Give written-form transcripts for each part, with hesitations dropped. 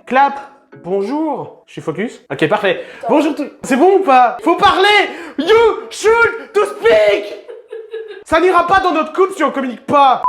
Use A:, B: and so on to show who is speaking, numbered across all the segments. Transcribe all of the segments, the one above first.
A: clap. Bonjour. Je suis focus. Ok, parfait. Bonjour tout. C'est bon ou pas? Faut parler. You should to speak. Ça n'ira pas dans notre couple si on communique pas.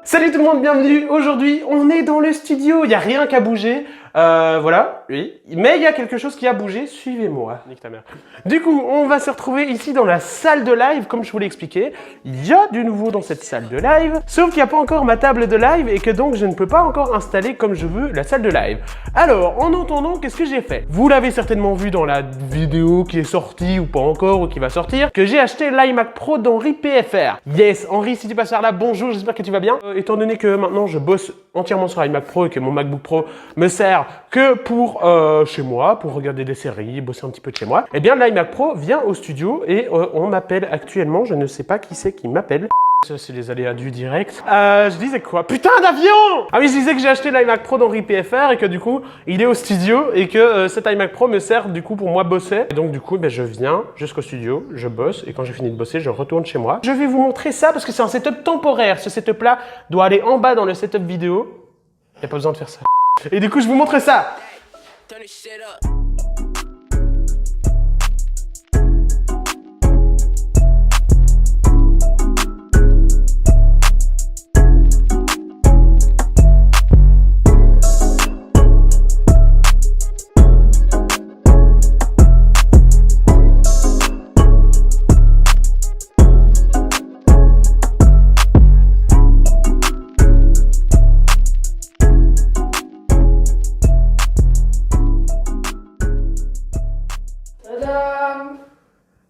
A: Salut tout le monde, bienvenue. Aujourd'hui, on est dans le studio. Il n'y a rien qu'à bouger. Voilà, oui. Mais il y a quelque chose qui a bougé. Suivez-moi. Nique ta mère. Du coup, on va se retrouver ici dans la salle de live. Comme je vous l'ai expliqué, il y a du nouveau dans cette salle de live. Sauf qu'il n'y a pas encore ma table de live et que donc je ne peux pas encore installer comme je veux la salle de live. Alors, en attendant, qu'est-ce que j'ai fait? Vous l'avez certainement vu dans la vidéo qui est sortie ou pas encore ou qui va sortir, que j'ai acheté l'iMac Pro d'Henri PFR. Yes, Henri, si tu passes par là, bonjour, j'espère que tu vas bien. Étant donné que maintenant je bosse entièrement sur l'iMac Pro et que mon MacBook Pro me sert que pour chez moi, pour regarder des séries, bosser un petit peu de chez moi, eh bien l'iMac Pro vient au studio et on m'appelle actuellement, je ne sais pas qui c'est qui m'appelle. Ça, c'est les aléas du direct. Je disais quoi? Putain d'avion! Ah oui, je disais que j'ai acheté l'iMac Pro d'Henri PFR et que du coup, il est au studio et que cet iMac Pro me sert du coup pour moi bosser. Et donc du coup, ben, je viens jusqu'au studio, je bosse et quand j'ai fini de bosser, je retourne chez moi. Je vais vous montrer ça parce que c'est un setup temporaire. Ce setup-là doit aller en bas dans le setup vidéo. Il n'y a pas besoin de faire ça. Et du coup, je vous montre ça.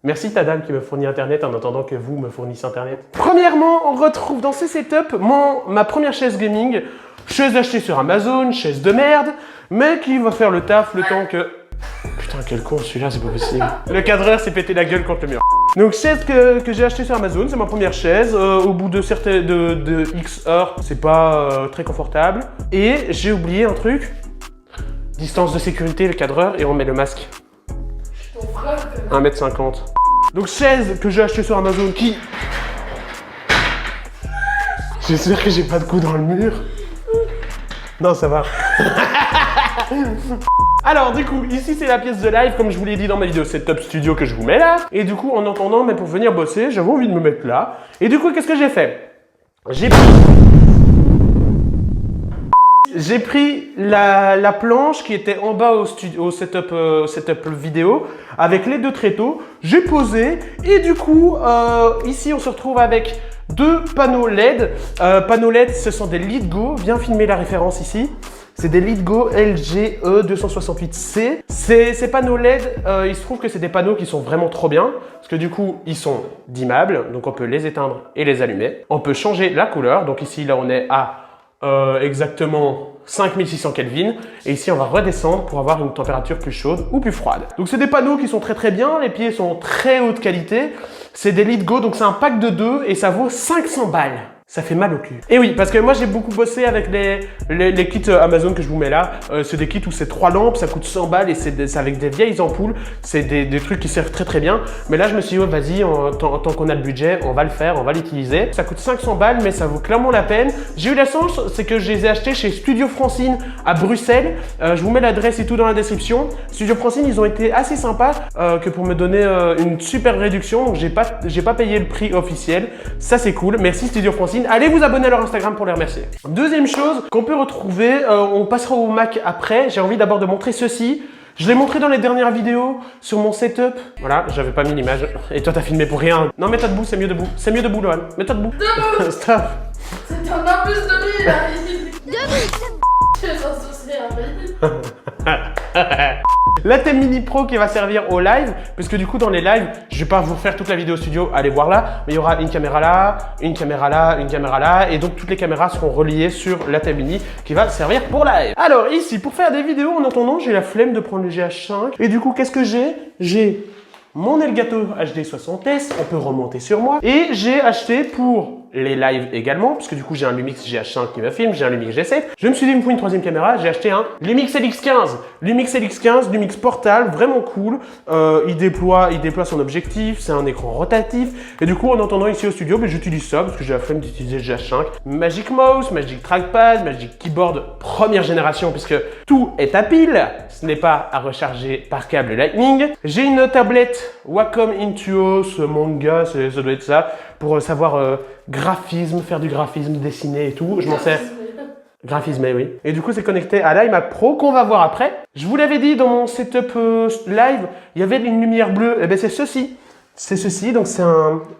A: Merci ta dame qui me fournit Internet en attendant que vous me fournissez Internet. Premièrement, on retrouve dans ce setup ma première chaise gaming, chaise achetée sur Amazon, chaise de merde, mais qui va faire le taf le temps que... Putain, quel con celui-là, c'est pas possible. Le cadreur s'est pété la gueule contre le mur. Donc chaise que j'ai achetée sur Amazon, c'est ma première chaise. Au bout de X heures, c'est pas très confortable. Et j'ai oublié un truc. Distance de sécurité, le cadreur, et on met le masque. 1m50. Donc chaise que j'ai achetée sur Amazon qui... J'espère que j'ai pas de coup dans le mur. Non, ça va. Alors du coup, ici c'est la pièce de live, comme je vous l'ai dit dans ma vidéo setup studio que je vous mets là. Et du coup, en attendant, mais pour venir bosser, j'avais envie de me mettre là. Et du coup, qu'est-ce que j'ai fait? J'ai pris la planche qui était en bas au setup vidéo avec les deux tréteaux. J'ai posé et du coup, ici on se retrouve avec deux panneaux LED. Panneaux LED, ce sont des LeadGo. Viens filmer la référence ici. C'est des LeadGo LGE268C. Ces panneaux LED, il se trouve que c'est des panneaux qui sont vraiment trop bien. Parce que du coup, ils sont dimmables. Donc on peut les éteindre et les allumer. On peut changer la couleur. Donc ici, là, on est à exactement 5600 Kelvin. Et ici, on va redescendre pour avoir une température plus chaude ou plus froide. Donc, c'est des panneaux qui sont très très bien. Les pieds sont très haute qualité. C'est des LeadGo, donc c'est un pack de 2 et ça vaut 500 balles. Ça fait mal au cul. Et oui, parce que moi j'ai beaucoup bossé avec les kits Amazon que je vous mets là. C'est des kits où c'est 3 lampes, ça coûte 100 balles et c'est avec des vieilles ampoules. C'est des trucs qui servent très très bien. Mais là je me suis dit, oh, vas-y, tant qu'on a le budget, on va le faire, on va l'utiliser. Ça coûte 500 balles, mais ça vaut clairement la peine. J'ai eu la chance, c'est que je les ai achetés chez Studio Francine à Bruxelles. Je vous mets l'adresse et tout dans la description. Studio Francine, ils ont été assez sympas que pour me donner une super réduction. Donc j'ai pas payé le prix officiel. Ça c'est cool. Merci Studio Francine. Allez vous abonner à leur Instagram pour les remercier. Deuxième chose qu'on peut retrouver, on passera au Mac après. J'ai envie d'abord de montrer ceci. Je l'ai montré dans les dernières vidéos sur mon setup. Voilà, j'avais pas mis l'image. Et toi, t'as filmé pour rien. Non, mets-toi debout, c'est mieux debout. C'est mieux debout, Lohan. Mets-toi debout. Debout. Stop.
B: C'est un peu de lui, là. Debout. Je vais s'en soucier,
A: La thème Mini Pro qui va servir au live, parce que du coup dans les lives, je vais pas vous refaire toute la vidéo studio, allez voir là, mais il y aura une caméra là, une caméra là, une caméra là, et donc toutes les caméras seront reliées sur la thème Mini qui va servir pour live. Alors ici, pour faire des vidéos, en attendant, j'ai la flemme de prendre le GH5, et du coup qu'est-ce que j'ai? J'ai mon Elgato HD 60S, on peut remonter sur moi, et j'ai acheté pour les lives également, parce que du coup j'ai un Lumix GH5 qui me filme, j'ai un Lumix G7. Je me suis dit, il me faut une troisième caméra, j'ai acheté un Lumix LX15. Lumix LX15, Lumix portable, vraiment cool. Il déploie son objectif, c'est un écran rotatif. Et du coup, en entendant ici au studio, ben, j'utilise ça parce que j'ai la flemme d'utiliser le GH5. Magic Mouse, Magic Trackpad, Magic Keyboard première génération, puisque tout est à pile. Ce n'est pas à recharger par câble Lightning. J'ai une tablette Wacom Intuos, Manga, ça doit être ça, pour savoir graphisme, faire du graphisme, dessiner et tout. Je m'en sers. Graphisme, oui. Et du coup, c'est connecté à l'iMac Pro qu'on va voir après. Je vous l'avais dit dans mon setup live, il y avait une lumière bleue. Et bien, c'est ceci. C'est ceci, donc c'est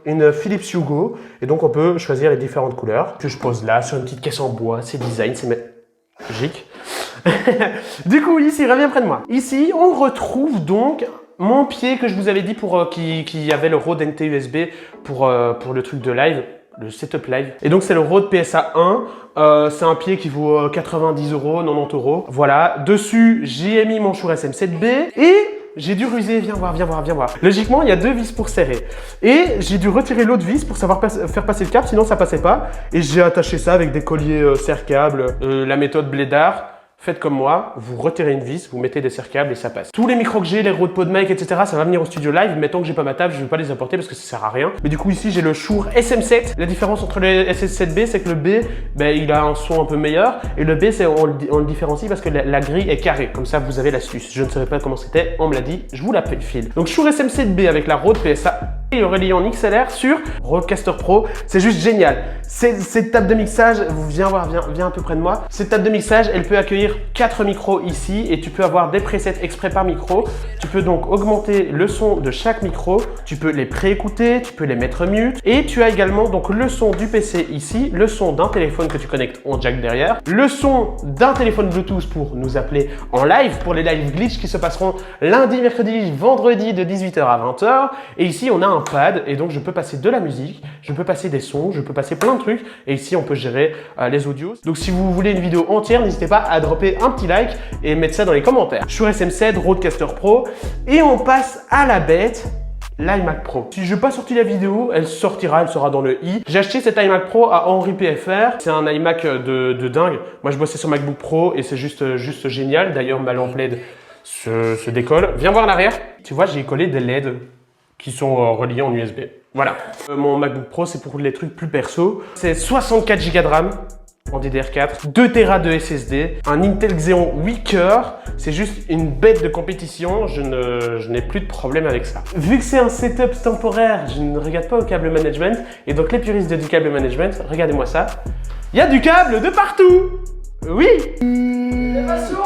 A: une Philips Hugo. Et donc, on peut choisir les différentes couleurs que je pose là sur une petite caisse en bois. C'est design, c'est magique. Du coup, ici, reviens près de moi. Ici, on retrouve donc mon pied que je vous avais dit pour qui avait le Rode NT USB pour le truc de live. Le setup live. Et donc c'est le Rode PSA 1. C'est un pied qui vaut 90 €, 90 €. Voilà. Dessus, j'ai mis mon Shure SM7B et j'ai dû ruser. Viens voir. Logiquement, il y a 2 vis pour serrer. Et j'ai dû retirer l'autre vis pour savoir faire passer le câble, sinon ça passait pas. Et j'ai attaché ça avec des colliers serre-câbles. La méthode Blédard. Faites comme moi, vous retirez une vis, vous mettez des serre-câbles et ça passe. Tous les micros que j'ai, les Rode PodMic, etc., ça va venir au studio live. Mettons que j'ai pas ma table, je vais pas les apporter parce que ça sert à rien. Mais du coup, ici, j'ai le Shure SM7. La différence entre le SM7B, c'est que le B, ben, il a un son un peu meilleur. Et le B, on le différencie parce que la grille est carrée. Comme ça, vous avez l'astuce. Je ne savais pas comment c'était, on me l'a dit, je vous la file. Donc, Shure SM7B avec la Rode PSA et le relié en XLR sur Rodecaster Pro. C'est juste génial. Cette table de mixage, viens un peu près de moi. Cette table de mixage, elle peut accueillir 4 micros ici et tu peux avoir des presets exprès par micro. Tu peux donc augmenter le son de chaque micro. Tu peux les pré-écouter, tu peux les mettre mute. Et tu as également donc le son du PC ici, le son d'un téléphone que tu connectes en jack derrière, le son d'un téléphone Bluetooth pour nous appeler en live pour les live glitch qui se passeront lundi, mercredi, vendredi de 18 h à 20 h. Et ici, on a un pad et donc je peux passer de la musique, je peux passer des sons, je peux passer plein de trucs. Et ici, on peut gérer les audios. Donc si vous voulez une vidéo entière, n'hésitez pas à dropper un petit like et mettre ça dans les commentaires. Shure SM7, Rodecaster Pro. Et on passe à la bête, l'iMac Pro. Si je n'ai pas sorti la vidéo, elle sera dans le i. J'ai acheté cet iMac Pro à Henri PFR. C'est un iMac de dingue. Moi, je bossais sur MacBook Pro et c'est juste génial. D'ailleurs, ma lampe LED se décolle. Viens voir l'arrière. Tu vois, j'ai collé des LED qui sont reliés en USB. Voilà. Mon MacBook Pro, c'est pour les trucs plus perso. C'est 64 Go de RAM en DDR4, 2 Tera de SSD, un Intel Xeon 8 cœurs. C'est juste une bête de compétition. Je n'ai plus de problème avec ça. Vu que c'est un setup temporaire, je ne regarde pas au câble management. Et donc les puristes du câble management, regardez-moi ça. Il y a du câble de partout. Oui.
B: Élévation.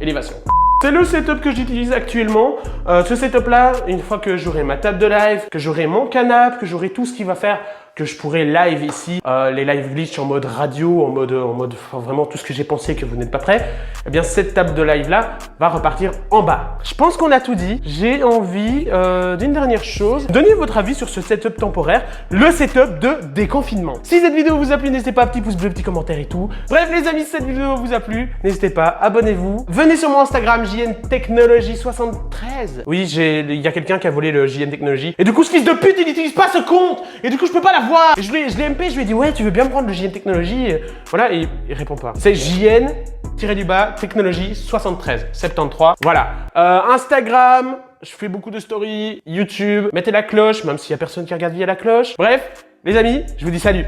A: Élévation. C'est le setup que j'utilise actuellement. Ce setup là, une fois que j'aurai ma table de live, que j'aurai mon canapé, que j'aurai tout ce qui va faire que je pourrai live ici, les live glitch en mode radio, en mode vraiment tout ce que j'ai pensé que vous n'êtes pas prêts, eh bien cette table de live là va repartir en bas. Je pense qu'on a tout dit. J'ai envie d'une dernière chose. Donnez votre avis sur ce setup temporaire, le setup de déconfinement. Si cette vidéo vous a plu, n'hésitez pas à petit pouce bleu, petit commentaire et tout. Bref les amis, si cette vidéo vous a plu, n'hésitez pas, abonnez-vous. Venez sur mon Instagram, JN Technology 73. Oui, il y a quelqu'un qui a volé le JN Technology. Et du coup, ce fils de pute, il n'utilise pas ce compte. Et du coup, je peux pas l'avoir. Et je l'ai MP, je lui ai dit, ouais, tu veux bien me prendre le JN Technology? Voilà, et il répond pas. C'est JN-du-bas Technology 73. Voilà. Instagram, je fais beaucoup de stories. YouTube, mettez la cloche, même s'il y a personne qui regarde via la cloche. Bref, les amis, je vous dis salut.